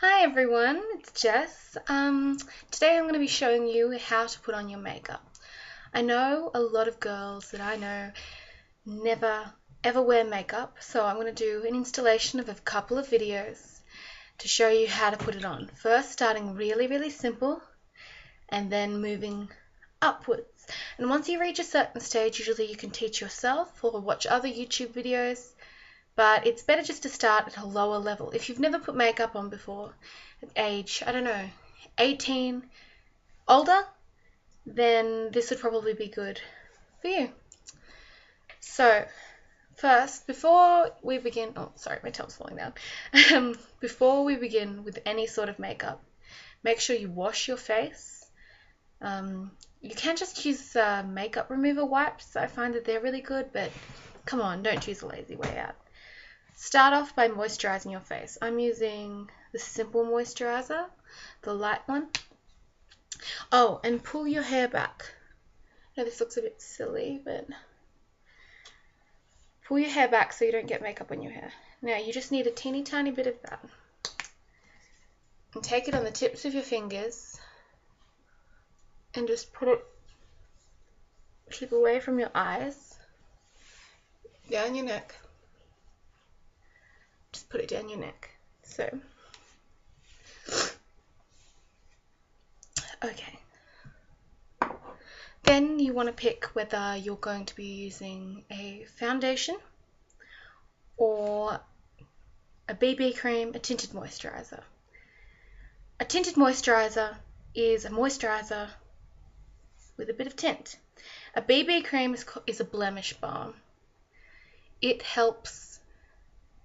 Hi everyone, it's Jess. Today I'm going to be showing you how to put on your makeup. I know a lot of girls that I know never ever wear makeup, so I'm going to do an installation of a couple of videos to show you how to put it on. First starting really simple and then moving upwards. And once you reach a certain stage, usually you can teach yourself or watch other YouTube videos. But it's better just to start at a lower level. If you've never put makeup on before, at age, I don't know, 18, older, then this would probably be good for you. So, first, before we begin, oh, sorry, my towel's falling down. Before we begin with any sort of makeup, make sure you wash your face. You can just use makeup remover wipes. I find that they're really good, but come on, don't choose a lazy way out. Start off by moisturizing your face. I'm using the Simple Moisturizer, the light one. Oh, and pull your hair back. Now this looks a bit silly, but pull your hair back so you don't get makeup on your hair. Now you just need a teeny tiny bit of that. And take it on the tips of your fingers and just put it, keep away from your eyes, down your neck. Just put it down your neck. So, okay. Then you want to pick whether you're going to be using a foundation or a BB cream, a tinted moisturizer. A tinted moisturizer is a moisturizer with a bit of tint. A BB cream is a blemish balm. It helps.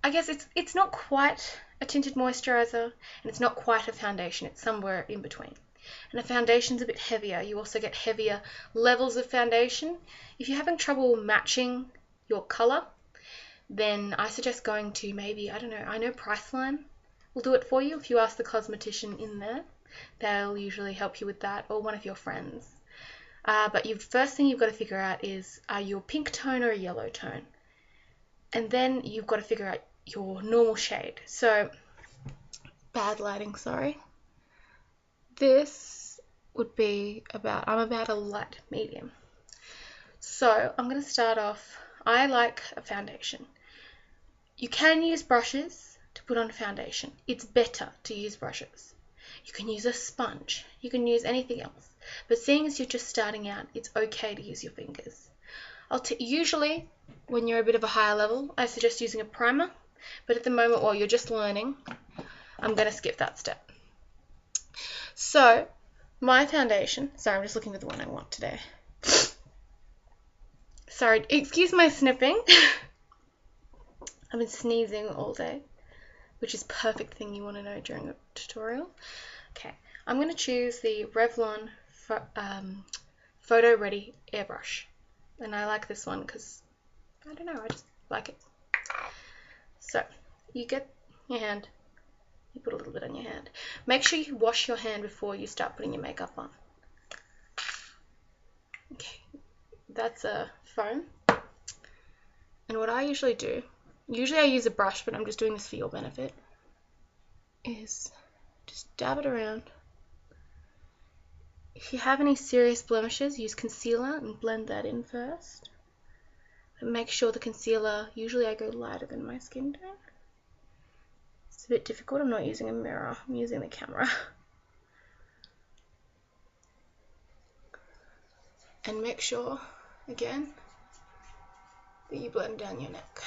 I guess it's not quite a tinted moisturizer and it's not quite a foundation. It's somewhere in between. And a foundation's a bit heavier. You also get heavier levels of foundation. If you're having trouble matching your color, then I suggest going to maybe, I don't know, I know Priceline will do it for you. If you ask the cosmetician in there, they'll usually help you with that, or one of your friends. But first thing you've got to figure out is, are you a pink tone or a yellow tone? And then you've got to figure out your normal shade. So, bad lighting, sorry. This would be I'm about a light medium. So, I'm going to start off, I like a foundation. You can use brushes to put on a foundation. It's better to use brushes. You can use a sponge. You can use anything else. But seeing as you're just starting out, it's okay to use your fingers. Usually, when you're a bit of a higher level, I suggest using a primer. But at the moment, while you're just learning, I'm going to skip that step. So, my foundation, sorry, I'm just looking for the one I want today. Sorry, excuse my snipping. I've been sneezing all day, which is a perfect thing you want to know during a tutorial. Okay, I'm going to choose the Revlon Photo Ready airbrush. And I like this one because, I don't know, I just like it. So, you get your hand, you put a little bit on your hand. Make sure you wash your hand before you start putting your makeup on. Okay, that's a foam. And what I usually do, usually I use a brush, but I'm just doing this for your benefit, is just dab it around. If you have any serious blemishes, use concealer and blend that in first. But make sure the concealer, usually I go lighter than my skin tone. It's a bit difficult, I'm not using a mirror, I'm using the camera. And make sure, again, that you blend down your neck.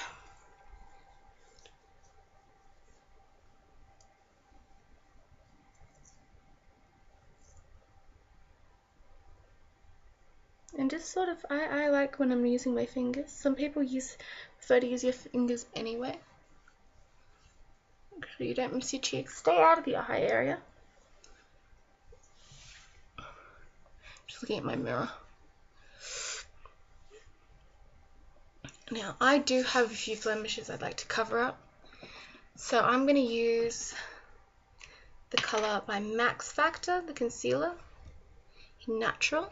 And just sort of, I like when I'm using my fingers. Some people prefer to use your fingers anyway. Make sure you don't miss your cheeks. Stay out of your eye area. Just looking at my mirror. Now, I do have a few blemishes I'd like to cover up. So I'm going to use the colour by Max Factor, the concealer, in Natural.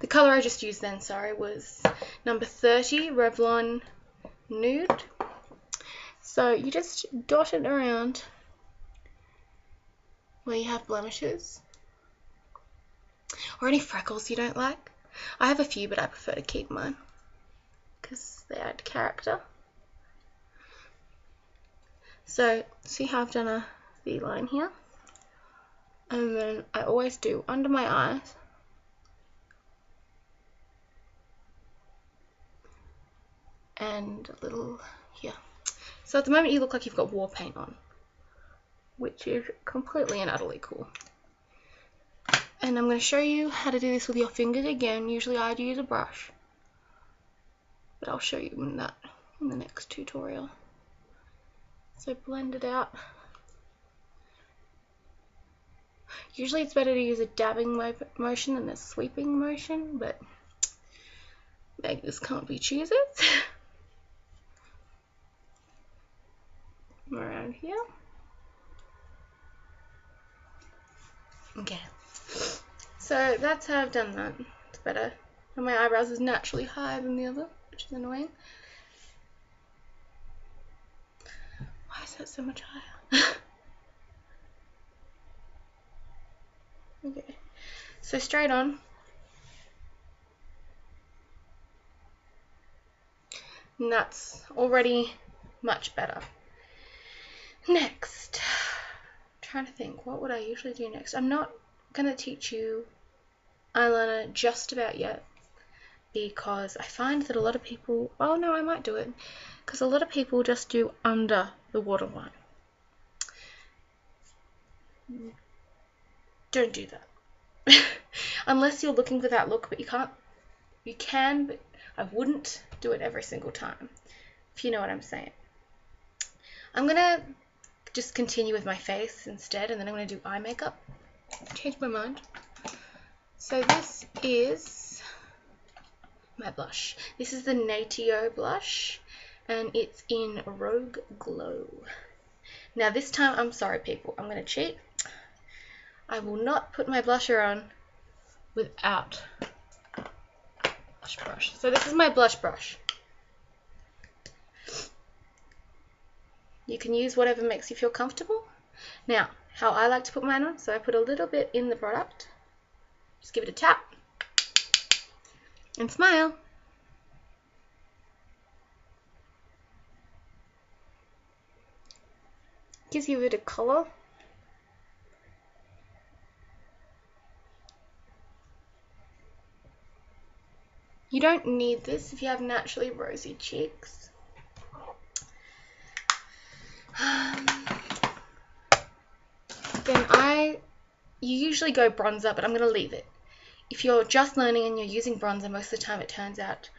The colour I just used then, sorry, was number 30, Revlon Nude. So you just dot it around where you have blemishes or any freckles you don't like. I have a few, but I prefer to keep mine because they add character. So see how I've done a V-line here, and then I always do under my eyes and a little here. So at the moment you look like you've got war paint on, which is completely and utterly cool. And I'm going to show you how to do this with your fingers again. Usually I'd use a brush, but I'll show you in the next tutorial. So blend it out. Usually it's better to use a dabbing motion than a sweeping motion, but beggars can't be choosers. Around here. Okay. So that's how I've done that. It's better. And my eyebrows is naturally higher than the other, which is annoying. Why is that so much higher? Okay. So straight on. And that's already much better. Next. I'm trying to think, what would I usually do next? I'm not going to teach you eyeliner just about yet, because I find that a lot of people, oh no, I might do it, because a lot of people just do under the waterline. Don't do that. Unless you're looking for that look, but you can, but I wouldn't do it every single time, if you know what I'm saying. I'm going to just continue with my face instead, and then I'm going to do eye makeup. Changed my mind. So this is my blush. This is the Natio blush, and it's in Rogue Glow. Now this time, I'm sorry people, I'm going to cheat. I will not put my blusher on without blush brush. So this is my blush brush. You can use whatever makes you feel comfortable. Now, how I like to put mine on, so I put a little bit in the product. Just give it a tap. And smile. Gives you a bit of colour. You don't need this if you have naturally rosy cheeks. Then you usually go bronzer, but I'm going to leave it. If you're just learning and you're using bronzer, most of the time it turns out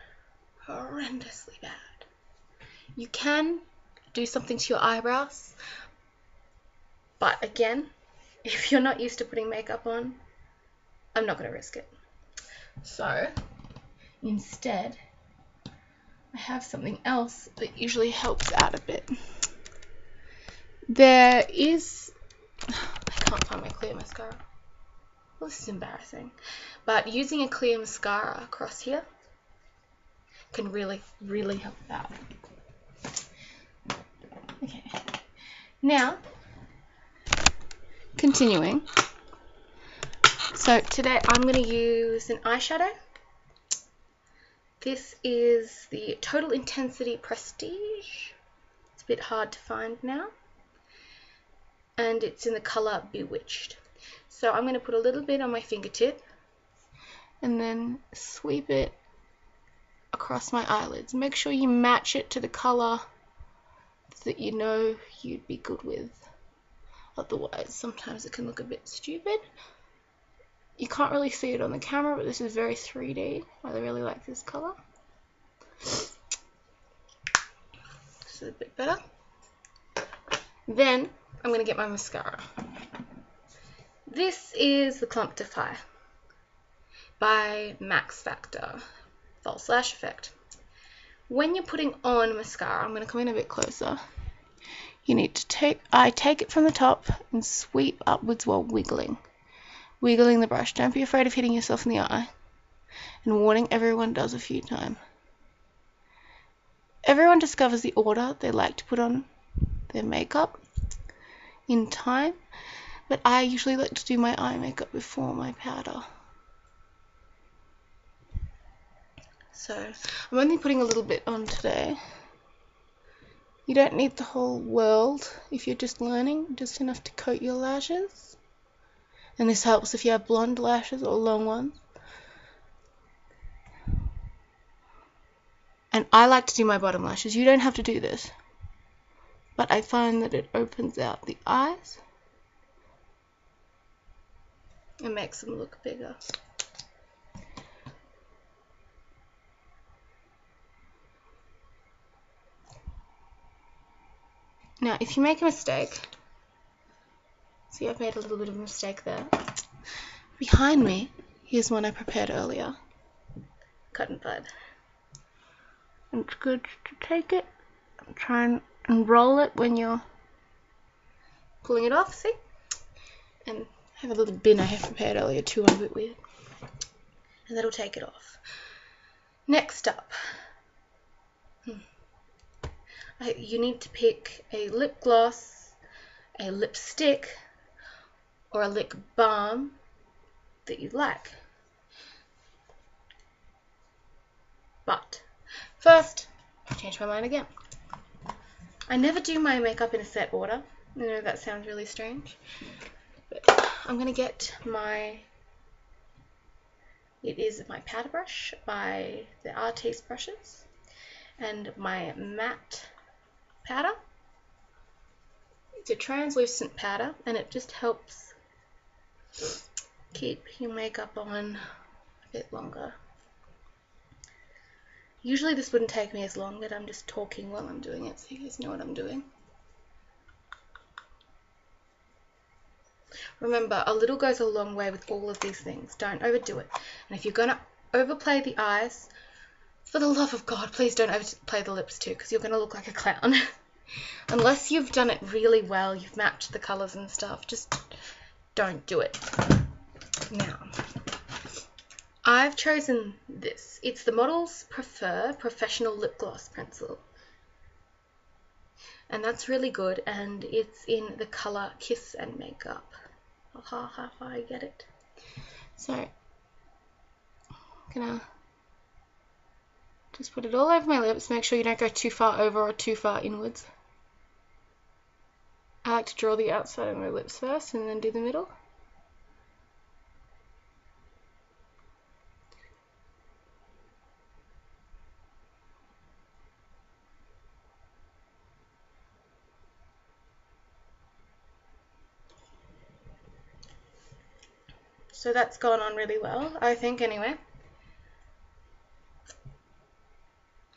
horrendously bad. You can do something to your eyebrows, but again, if you're not used to putting makeup on, I'm not going to risk it. So instead, I have something else that usually helps out a bit. There is, I can't find my clear mascara. Well, this is embarrassing. But using a clear mascara across here can really, really help out. Okay. Now, continuing. So today I'm going to use an eyeshadow. This is the Total Intensity Prestige. It's a bit hard to find now. And it's in the colour Bewitched. So I'm going to put a little bit on my fingertip and then sweep it across my eyelids. Make sure you match it to the colour that you know you'd be good with. Otherwise, sometimes it can look a bit stupid. You can't really see it on the camera, but this is very 3D. I really like this colour. This is a bit better. Then I'm going to get my mascara. This is the Clumptify by Max Factor False Lash Effect. When you're putting on mascara, I'm going to come in a bit closer. You need to take it from the top and sweep upwards while wiggling the brush. Don't be afraid of hitting yourself in the eye. And warning, everyone does a few times. Everyone discovers the order they like to put on their makeup in time, but I usually like to do my eye makeup before my powder. So I'm only putting a little bit on today. You don't need the whole world if you're just learning, just enough to coat your lashes. And this helps if you have blonde lashes or long ones. And I like to do my bottom lashes. You don't have to do this. But I find that it opens out the eyes and makes them look bigger. Now, if you make a mistake, see, I've made a little bit of a mistake there. Behind me, here's one I prepared earlier. Cotton bud. And it's good to take it and try and roll it when you're pulling it off, see? And I have a little bin I have prepared earlier too, I'm a bit weird. And that'll take it off. Next up, you need to pick a lip gloss, a lipstick, or a lip balm that you like. But first, I changed my mind again. I never do my makeup in a set order. I know that sounds really strange, but I'm going to get it is my powder brush by the Artiste brushes and my matte powder. It's a translucent powder and it just helps keep your makeup on a bit longer. Usually this wouldn't take me as long, but I'm just talking while I'm doing it so you guys know what I'm doing. Remember, a little goes a long way with all of these things. Don't overdo it. And if you're going to overplay the eyes, for the love of God, please don't overplay the lips too, because you're going to look like a clown. Unless you've done it really well, you've matched the colours and stuff, just don't do it. Now, I've chosen this. It's the Models Prefer Professional Lip Gloss Pencil. And that's really good, and it's in the colour Kiss and Makeup. Ha, I get it. So, I'm gonna just put it all over my lips. Make sure you don't go too far over or too far inwards. I like to draw the outside of my lips first and then do the middle. So that's gone on really well, I think, anyway.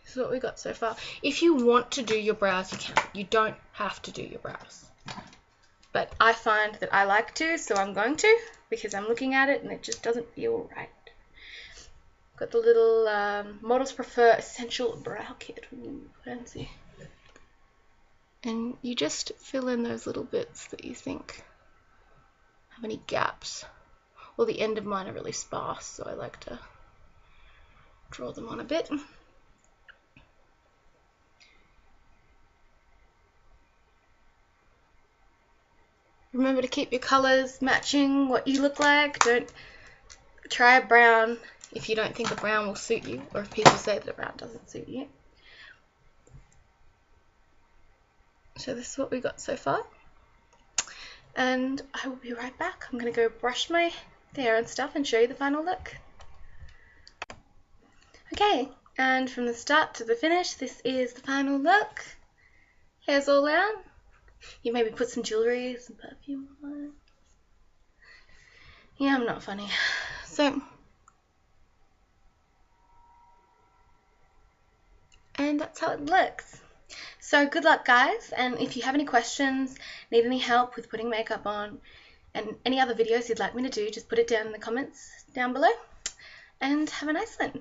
This is what we got so far. If you want to do your brows, you can. You don't have to do your brows. But I find that I like to, so I'm going to, because I'm looking at it and it just doesn't feel right. Got the little Models Prefer Essential Brow Kit. Ooh, fancy. And you just fill in those little bits that you think have any gaps. Well, the end of mine are really sparse, so I like to draw them on a bit. Remember to keep your colours matching what you look like. Don't try a brown if you don't think a brown will suit you, or if people say that a brown doesn't suit you. So this is what we got so far. And I will be right back. I'm going to go brush my hair and stuff and show you the final look. Okay, and from the start to the finish, this is the final look. Hair's all out. You maybe put some jewellery, some perfume on it. Yeah, I'm not funny. So, and that's how it looks. So good luck, guys, and if you have any questions, need any help with putting makeup on, and any other videos you'd like me to do, just put it down in the comments down below, and have a nice one.